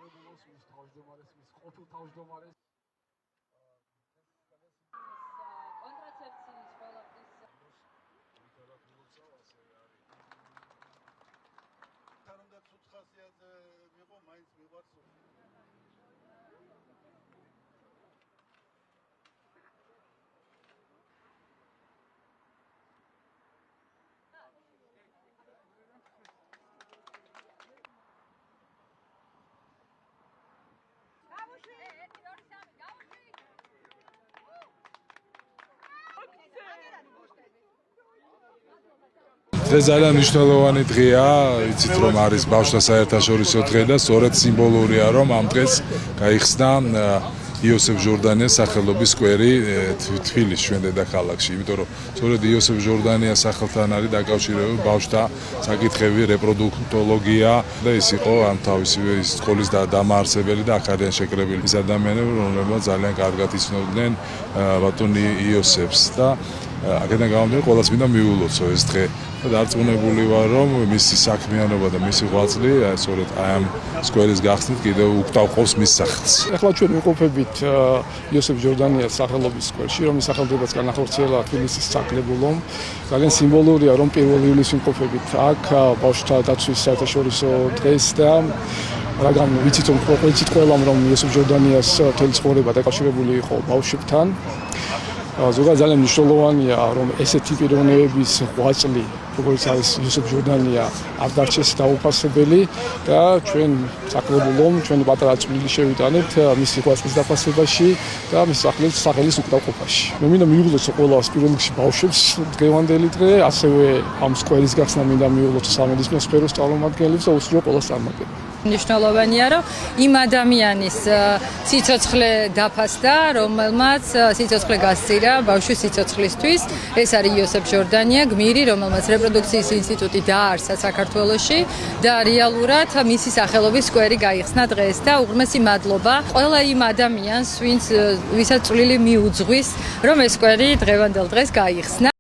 საკრებულოს მის თავმჯდომარეს, მის ყოფილ თავმჯდომარეს. კონტრაცეფციის ყველაფრის ლიტერატურულ ასე არის. თან უნდა ცუც ხასიათზე მიყო, მაინც მიყვარს. დღე ძალიან მნიშვნელოვანი დღეა, იცით რომ არის ბავშვთა საერთაშორისო დღე და სწორედ სიმბოლურია რომ ამ დღეს გაიხსნა იოსებ ჟორდანიას სახელობის სკვერი თბილისში, ჩვენ დედაქალაქში, იმიტომ რომ სწორედ იოსებ ჟორდანიას სახელთან არის დაკავშირებული ბავშვთა საკითხები, რეპროდუქტოლოგია და ის იყო ამ თავისივე სკოლის დამაარსებელი და აქ არიან შეკრებილი ის ადამიანები, რომლებიც ძალიან კარგად იცნობდნენ ბატონ იოსებს და აქედან გამომდინარე ყველას მინდა მიულოცო ეს დღე და დარწმუნებული ვარ რომ მისი საქმიანობა და მისი ღვაწლი სწორედ აი ამ სკოლის გახსნით კიდევ უკტავყოფს მის სახელს. ახლა ჩვენ ვიყოფებით იოსებ ჟორდანიას სახელობის სკვერში, რომლის სახელობაც განახორციელა თბილისის საკრებულომ. ძალიან სიმბოლურია რომ 1 ივლისს ვიყოფებით აქ ბავშვთა დაცვის საერთაშორისო დღეს და რადგან ვიცით ყველამ რომ იოსებ ჟორდანიას მთელი ცხოვრება დაკავშირებული იყო ბავშვებთან. ზოგადად ძალიან მნიშვნელოვანია რომ ესეთი პიროვნებების ღვაწლი როგორც არის იოსებ ჟორდანია არ დარჩეს დაუფასებელი და ჩვენ საკრებულომ ჩვენი პატარა წვლილი შევიტანებთ მისი ღვაწლის დაფასებაში და მის სახელის უკდავყოფაში. მე მინდა მიუღლესო ყველა პირველ რიგში ბავშვებს დღევანდელი დღე, ასევე ამ სკვერის გახსნა მინდა მიუღლესო სამედიცინო სფეროს წარმომადგენლებს და უსრულო ყველას წარმატება. მნიშვნელოვანია რომ იმ ადამიანის სიცოცხლე დაფასდა, რომელმაც სიცოცხლე გასწირა ბავშვის სიცოცხლისთვის. ეს არის იოსებ ჟორდანია, გმირი, რომელმაც რეპროდუქციის ინსტიტუტი დააარსა საქართველოში და რეალურად მისი სახელობის სკვერი გაიხსნა დღეს და უღრმესი მადლობა ყველა იმ ადამიანს, ვისაც წვლილი მიუძღვის, რომ ეს სკვერი დღევანდელ დღეს გაიხსნა.